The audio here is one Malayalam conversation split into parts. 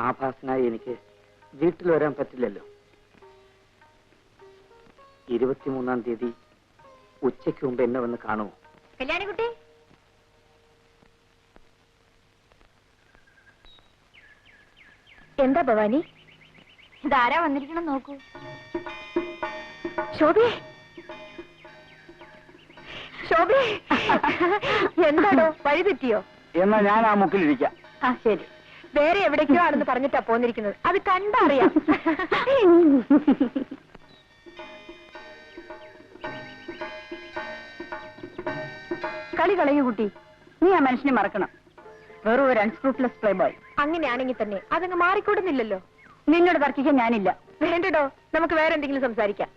ആഭാസനായി എനിക്ക് വീട്ടിൽ വരാൻ പറ്റില്ലല്ലോ. 23-ാം തീയതി ഉച്ചയ്ക്ക് മുമ്പ് എന്നെ വന്ന് കാണുമോ? കല്യാണിക്കുട്ടി, എന്താ ഭവാനി? ഇതാരാ വന്നിരിക്കണം നോക്കൂ. ശോഭേ, ശോഭേ, എന്താണോ വഴി തെറ്റിയോ? എന്നാ ഞാൻ ആ മുക്കിലിരിക്കാം. ആ ശരി, വേറെ എവിടേക്കോ ആണെന്ന് പറഞ്ഞിട്ടാ പോന്നിരിക്കുന്നത്. അത് കണ്ടറിയാം. കളി കളയൂ കുട്ടി, നീ ആ മനുഷ്യനെ മറക്കണം. വെറും ഒരു അൺസ്ക്രൂപ്ലെസ് പ്ലേ ബോയ്. അങ്ങനെയാണെങ്കിൽ തന്നെ അതങ്ങ് മാറിക്കൂടുന്നില്ലല്ലോ. നിന്നോട് തർക്കിക്കാൻ ഞാനില്ല. വേണ്ടടോ, നമുക്ക് വേറെ എന്തെങ്കിലും സംസാരിക്കാം.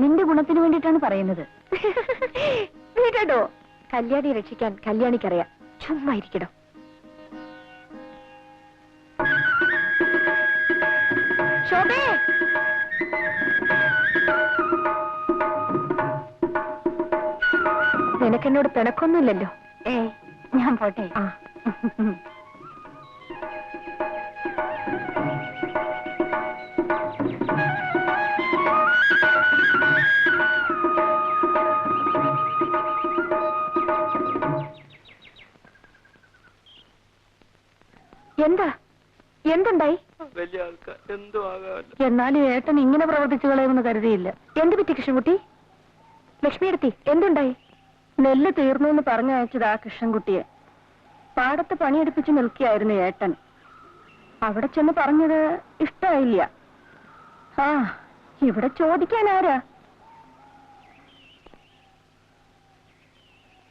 നിന്റെ ഗുണത്തിന് വേണ്ടിയിട്ടാണ് പറയുന്നത്. വേണ്ടടോ, കല്യാണി രക്ഷിക്കാൻ കല്യാണിക്കറിയാം. ചുമ്മാ ഇരിക്കടോ. ശോഭേ, നിനക്കെന്നോട് പിണക്കൊന്നുമില്ലല്ലോ? ഞാൻ പോട്ടെ. ആ, എന്താ എന്തുണ്ടായി? വലിയ ആൾക്കാർ എന്തോ ആകാമല്ലോ. എന്നാലും ഏട്ടൻ ഇങ്ങനെ പ്രവർത്തിച്ചു കളയുമെന്ന് കരുതിയില്ല. എന്ത് പറ്റി കൃഷ്ണൻകുട്ടി? ലക്ഷ്മിയെടുത്തി, എന്തുണ്ടായി? നെല്ല് തീർന്നു എന്ന് പറഞ്ഞയച്ചത് ആ കൃഷ്ണൻകുട്ടിയെ. പാടത്ത് പണിയെടുപ്പിച്ച് നിൽക്കുകയായിരുന്നു ഏട്ടൻ. അവിടെ ചെന്ന് പറഞ്ഞത് ഇഷ്ടമായില്ല. ആ, ഇവിടെ ചോദിക്കാൻ ആരാ?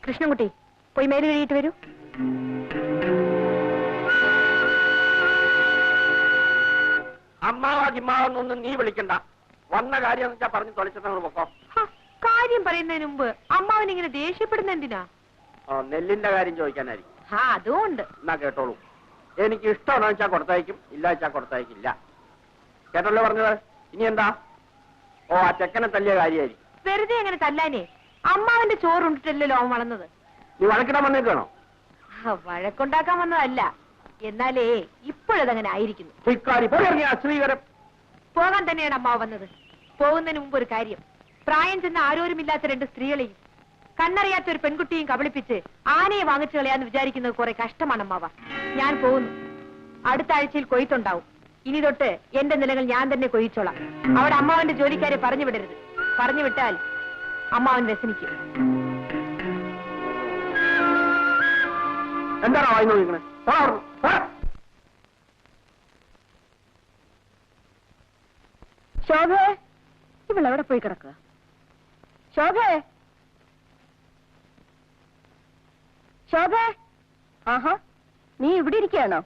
കൃഷ്ണൻകുട്ടി, പോയി മേല് കഴിയിട്ട് വരൂ. അമ്മാവാജിമ്മാവൊന്നും നീ വിളിക്കണ്ട. വന്ന കാര്യം വെച്ചാ പറഞ്ഞു തൊളിച്ചങ്ങൾ പൊക്കോ. കാര്യം പറയുന്നതിന് മുമ്പ് അമ്മാവൻ ഇങ്ങനെ ദേഷ്യപ്പെടുന്ന എന്തിനാ? നെല്ലിന്റെ കാര്യം ചോദിക്കാനായിരിക്കും. അതുകൊണ്ട് എന്നാ കേട്ടോളൂ. എനിക്ക് ഇഷ്ടമാണെന്ന് വെച്ചാൽ കൊടുത്തയക്കും, ഇല്ല വെച്ചാൽ കൊടുത്തയക്കില്ല. കേട്ടല്ലോ പറഞ്ഞത്. ഇനി എന്താ? ഓ, ആ ചെക്കനെ തല്ലിയ കാര്യമായിരിക്കും. വെറുതെ അങ്ങനെ തല്ലാനേ. അമ്മാവന്റെ ചോറുണ്ടിട്ടല്ലോ അവൻ വളർന്നത്. നീ വഴക്കിടാൻ വന്നേക്കാണോ? വഴക്കുണ്ടാക്കാൻ വന്നതല്ല. എന്നാലേ ഇപ്പോഴതങ്ങനെ ആയിരിക്കുന്നു. ശ്രീകരം പോകാൻ തന്നെയാണ് അമ്മാവ് വന്നത്. പോകുന്നതിന് മുമ്പ് ഒരു കാര്യം. പ്രായം ചെന്ന ആരോരുമില്ലാത്ത 2 സ്ത്രീകളെയും കണ്ണറിയാത്ത ഒരു പെൺകുട്ടിയും കബളിപ്പിച്ച് ആനയെ വാങ്ങിച്ചു കളയാന്ന് വിചാരിക്കുന്നത് കുറെ കഷ്ടമാണ് അമ്മാവ. ഞാൻ പോകുന്നു. അടുത്ത ആഴ്ചയിൽ കൊയ്ത്തുണ്ടാവും. ഇനി തൊട്ട് എന്റെ നിലകൾ ഞാൻ തന്നെ കൊയ്ച്ചോളാം. അവിടെ അമ്മാവന്റെ ജോലിക്കാരെ പറഞ്ഞു വിടരുത്. പറഞ്ഞു വിട്ടാൽ അമ്മാവൻ വ്യസനിക്കും. എന്താണോ വായി നോക്കിക്കണേ? ശോഭേ, ഇവളെവിടെ പോയി കിടക്കുക? ശോഭേ, ശോഭേ, ആഹാ, നീ ഇവിടെ ഇരിക്കുകയാണോ?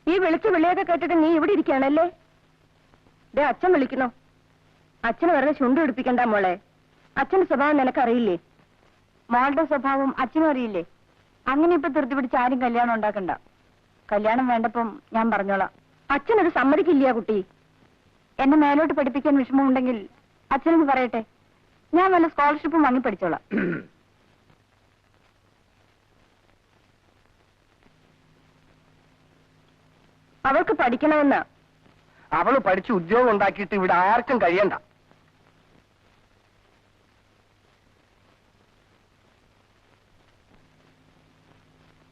ഈ വിളിച്ച് വിളിയൊക്കെ കേട്ടിട്ട് നീ ഇവിടെ ഇരിക്കുകയാണല്ലേ? ദേ, അച്ഛൻ വിളിക്കണോ? അച്ഛന് വെറുതെ ചുണ്ട് പിടിപ്പിക്കണ്ട മോളെ. അച്ഛന്റെ സ്വഭാവം നിനക്കറിയില്ലേ? മോളുടെ സ്വഭാവം അച്ഛനും അറിയില്ലേ? അങ്ങനെ ഇപ്പൊ ധൃതി പിടിച്ച് ആരും കല്യാണം ഉണ്ടാക്കണ്ട. കല്യാണം വേണ്ടപ്പം ഞാൻ പറഞ്ഞോളാം. അച്ഛനത് സമ്മതിക്കില്ല കുട്ടി. എന്നെ മേലോട്ട് പഠിപ്പിക്കാൻ വിഷമമുണ്ടെങ്കിൽ അച്ഛനൊന്ന് പറയട്ടെ. ഞാൻ വല്ല സ്കോളർഷിപ്പും വാങ്ങി പഠിച്ചോളാം. അവൾക്ക് പഠിക്കണമെന്ന്. അവള് പഠിച്ച് ഉദ്യോഗം ഉണ്ടാക്കിയിട്ട് ഇവിടെ ആർക്കും കഴിയണ്ട.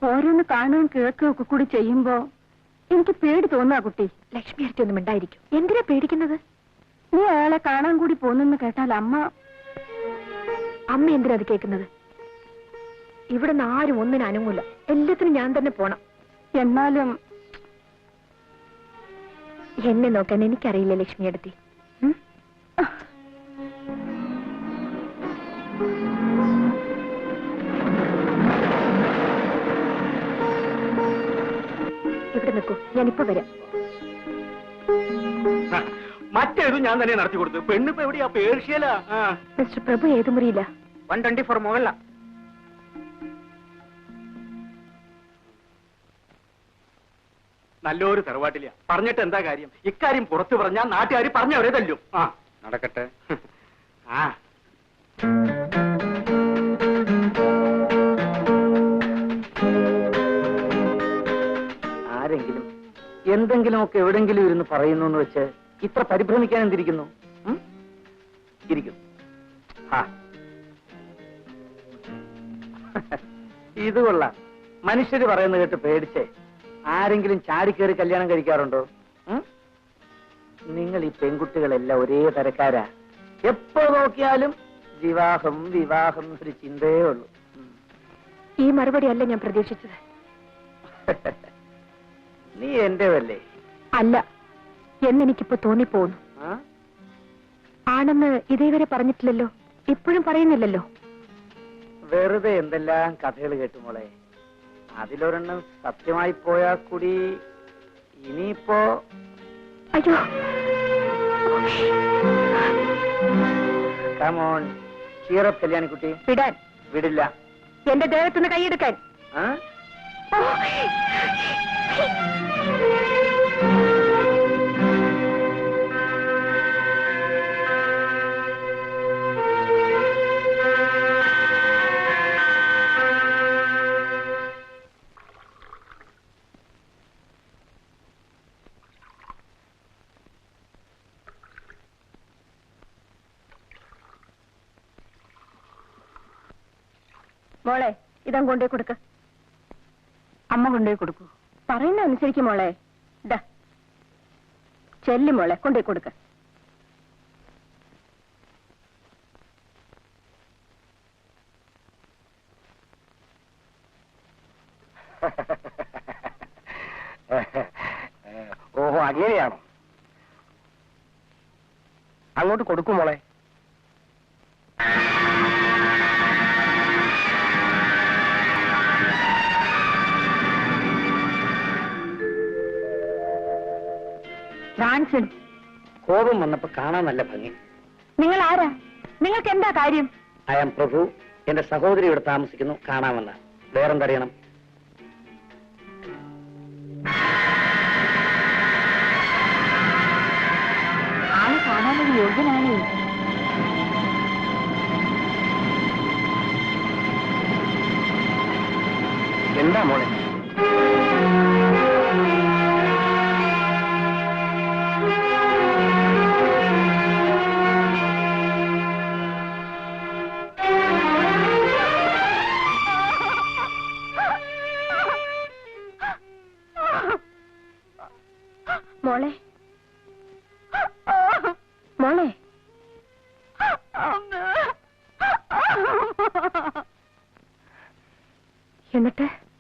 ഓരോന്ന് കാണുകയും കേൾക്കുകയും ഒക്കെ കൂടി ചെയ്യുമ്പോ എനിക്ക് പേടി തോന്നുക കുട്ടി. ലക്ഷ്മി അടുത്തൊന്നും ഉണ്ടായിരിക്കും. എന്തിനാ പേടിക്കുന്നത്? നീ അയാളെ കാണാൻ കൂടി പോന്നെന്ന് കേട്ടാൽ അമ്മ എന്തിനാ അത് കേൾക്കുന്നത്? ഇവിടുന്ന് ആരും ഒന്നിനും അനങ്ങൂല. എല്ലാത്തിനും ഞാൻ തന്നെ പോണം. എന്നാലും എന്നെ നോക്കാൻ എനിക്കറിയില്ല ലക്ഷ്മി അടുത്തി. ഇവിടെ നിൽക്കൂ, ഞാനിപ്പോ വരാം. മറ്റേതും ഞാൻ തന്നെ നടത്തി കൊടുത്തു. പെണ്ണിപ്പോ എവിടെയാ? പേർഷ്യല. മിസ്റ്റർ പ്രഭു ഏത് മുറിയില്ല? 124 മുകളില. നല്ലൊരു തറവാട്ടില്ല. പറഞ്ഞിട്ട് എന്താ കാര്യം? ഇക്കാര്യം പുറത്തു പറഞ്ഞാൽ നാട്ടുകാർ പറഞ്ഞവരെ തല്ലും. നടക്കട്ടെ. എന്തെങ്കിലുമൊക്കെ എവിടെങ്കിലും ഇരുന്ന് പറയുന്നു എന്ന് വെച്ച് ഇത്ര പരിഭ്രമിക്കാൻ എന്തിരിക്കുന്നു? ഇരിക്കുന്നു. ഇത് കൊള്ളാം. മനുഷ്യര് പറയുന്നത് കേട്ട് പേടിച്ചേ ആരെങ്കിലും ചാടിക്കേറി കല്യാണം കഴിക്കാറുണ്ടോ? നിങ്ങൾ ഈ പെൺകുട്ടികളെല്ലാം ഒരേ തരക്കാരാ. എപ്പോ നോക്കിയാലും വിവാഹം വിവാഹം ഒരു ചിന്തയേ ഉള്ളൂ. ഈ മറുപടി അല്ല ഞാൻ പ്രതീക്ഷിച്ചത്. നീ എന്റേതല്ലേ? അല്ല എന്നെനിക്കിപ്പോ തോന്നിപ്പോന്നു. ആണെന്ന് ഇതേവരെ പറഞ്ഞിട്ടില്ലല്ലോ, ഇപ്പോഴും പറയുന്നില്ലല്ലോ. വെറുതെ എന്തെല്ലാം കഥകൾ കേട്ടു മോളെ. അതിലൊരെണ്ണം സത്യമായി പോയാൽ കൂടി ഇനിയിപ്പോ അയ്യോ കമോൺ ചീറപ്പ് കല്യാണിക്കുട്ടി. വിടാൻ. വിടില്ല. എന്റെ ദേഹത്തുനിന്ന് കൈയെടുക്കാൻ. മോളെ ഇതം കൊണ്ടേ കൊടുക്ക. അമ്മ കൊണ്ടുപോയി കൊടുക്കൂ. പറയുന്ന അനുസരിക്കും മോളെ. ഇതാ ചെല്ലി മോളെ കൊണ്ടേ കൊടുക്ക. ഓഹോ അങ്ങനെയാണോ? അങ്ങോട്ട് കൊടുക്കും മോളെ. ഫ്രാൻസിൻ, കോപം വന്നപ്പോ കാണാൻ നല്ല ഭംഗി. നിങ്ങൾ ആരാ? നിങ്ങൾക്ക് എന്താ കാര്യം? ഐ ആം പ്രഭു. എന്റെ സഹോദരി ഇവിടെ താമസിക്കുന്നു, കാണാമെന്ന. വേറെന്തറിയണം? ആള് കാണാനൊരു യോഗ്യനാണേ. എന്താ മോളെ? മോളെ മോളെ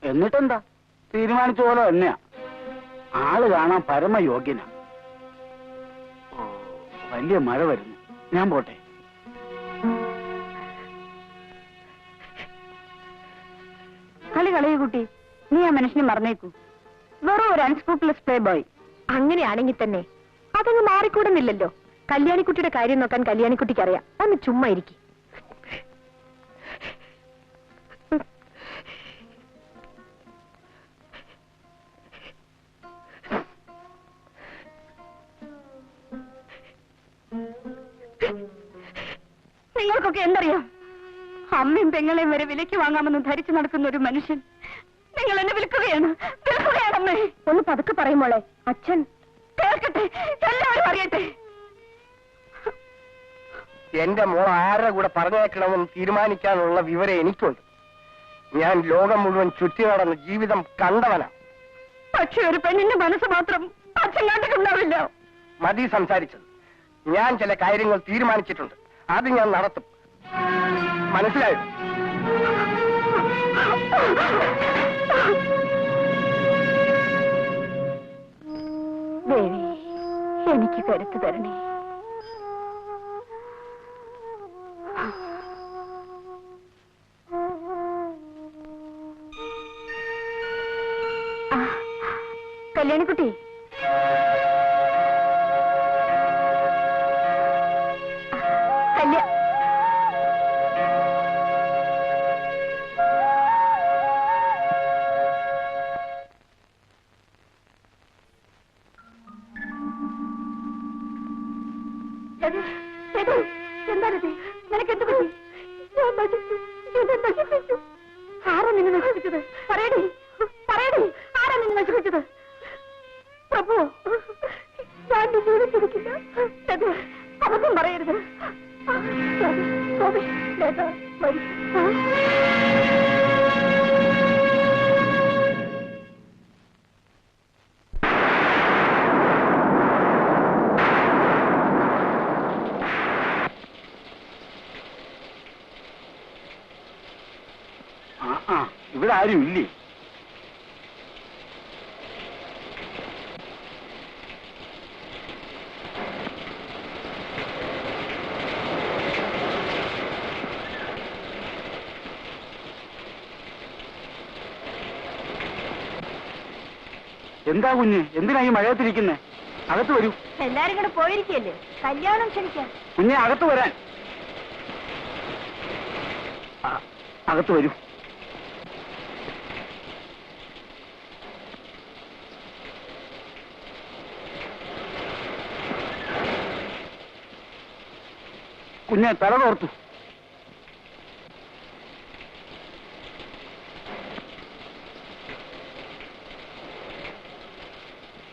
എന്നിട്ടെന്താ? തീരുമാനിച്ച പോലെ തന്നെയാ. ആള് കാണാൻ പരമയോഗ്യനാ. വലിയ മഴ വരുന്നു, ഞാൻ പോട്ടെ. കളി കളയൂ കുട്ടി. നീ ആ മനുഷ്യനെ മറന്നേക്കൂ. വെറും ഒരു അൺസ്ക്രൂപ്ലെസ് പ്ലേ ബോയ്. അങ്ങനെയാണെങ്കിൽ തന്നെ അതങ്ങ് മാറിക്കൂടുന്നില്ലല്ലോ. കല്യാണിക്കുട്ടിയുടെ കാര്യം നോക്കാൻ കല്യാണിക്കുട്ടിക്ക് അറിയാം. ഒന്ന് ചുമ്മാ ഇരിക്കും. നിങ്ങൾക്കൊക്കെ എന്തറിയാം? അമ്മയും പെങ്ങളെയും വരെ വിലയ്ക്ക് വാങ്ങാമെന്ന് ധരിച്ചു നടക്കുന്ന ഒരു മനുഷ്യൻ നിങ്ങൾ എന്നെ വിൽക്കുകയാണ്. വിൽക്കുകയാണമ്മേ. ഒന്ന് പതുക്കെ പറയുമോളെ. അച്ഛൻ കേൾക്കട്ടെ, എല്ലാവരും അറിയട്ടെ. എന്റെ മോൾ ആരുടെ കൂടെ പറഞ്ഞേക്കണമെന്ന് തീരുമാനിക്കാനുള്ള വിവരം എനിക്കുണ്ട്. ഞാൻ ലോകം മുഴുവൻ ചുറ്റി നടന്ന ജീവിതം കണ്ടവനാ. പക്ഷെ ഒരു പെണ്ണിന്റെ മനസ്സ് മാത്രം അച്ഛൻ കണ്ടിട്ടുണ്ടാവില്ല. മതി സംസാരിച്ചത്. ഞാൻ ചില കാര്യങ്ങൾ തീരുമാനിച്ചിട്ടുണ്ട്. അത് ഞാൻ നടത്തും. മനസ്സിലായോ? ദേവി, എനിക്ക് കരുത്ത് തരണേ. കല്യാണിക്കുട്ടി, എന്താണിത്? നിനക്കെന്ത് പറ്റി? ആരാ നിന്നെ നശിപ്പിച്ചത്? പറയടി, പറയടി, ആരാ നിന്നെ നശിപ്പിച്ചത്? പ്രഭു, ഞാൻ നിന്നോട് ക്ഷമിക്കില്ല. അബദ്ധം പറയരുത്. സ്വാമി, നേതാ മരിച്ചു. ഇവിടെ ആരും ഇല്ലേ? എന്താ കുഞ്ഞ്, എന്തിനാ ഈ മഴയത്തിരിക്കുന്നേ? അകത്ത് വരൂ. എല്ലാരും കൂടെ പോയിരിക്കല്ലേ, കല്യാണം ക്ഷണിക്കാൻ. കുഞ്ഞെ, അകത്ത് വരാൻ. അകത്ത് വരൂ. കുഞ്ഞെ, തല തോർത്തു.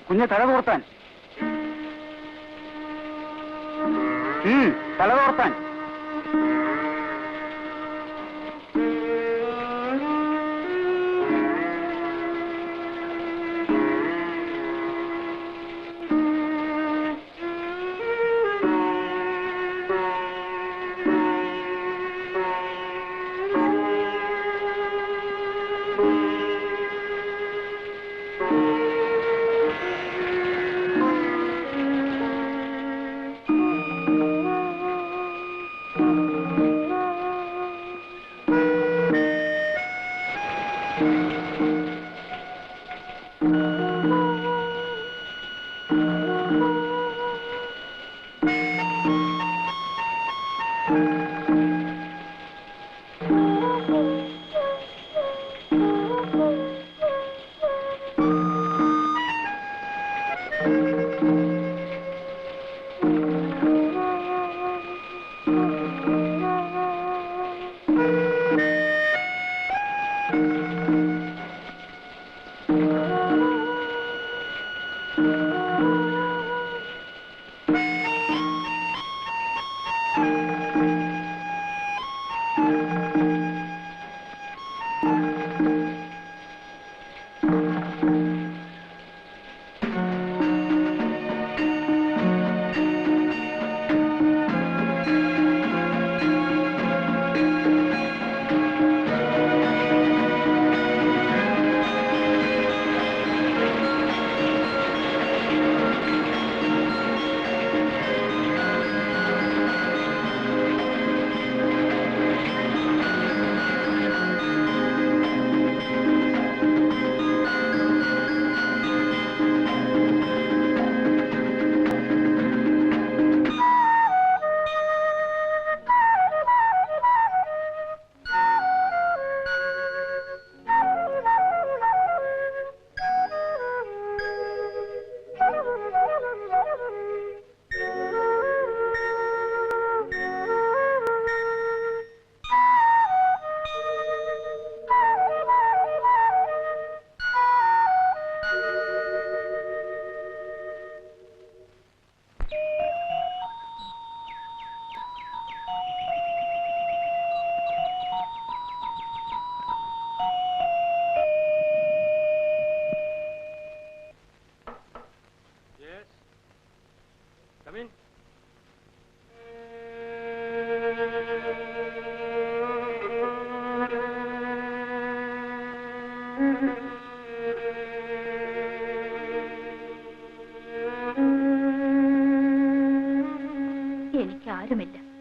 കുഞ്ഞെ, തല തോർത്താൻ. തല തോർത്താൻ. എനിക്കാരുമില്ല.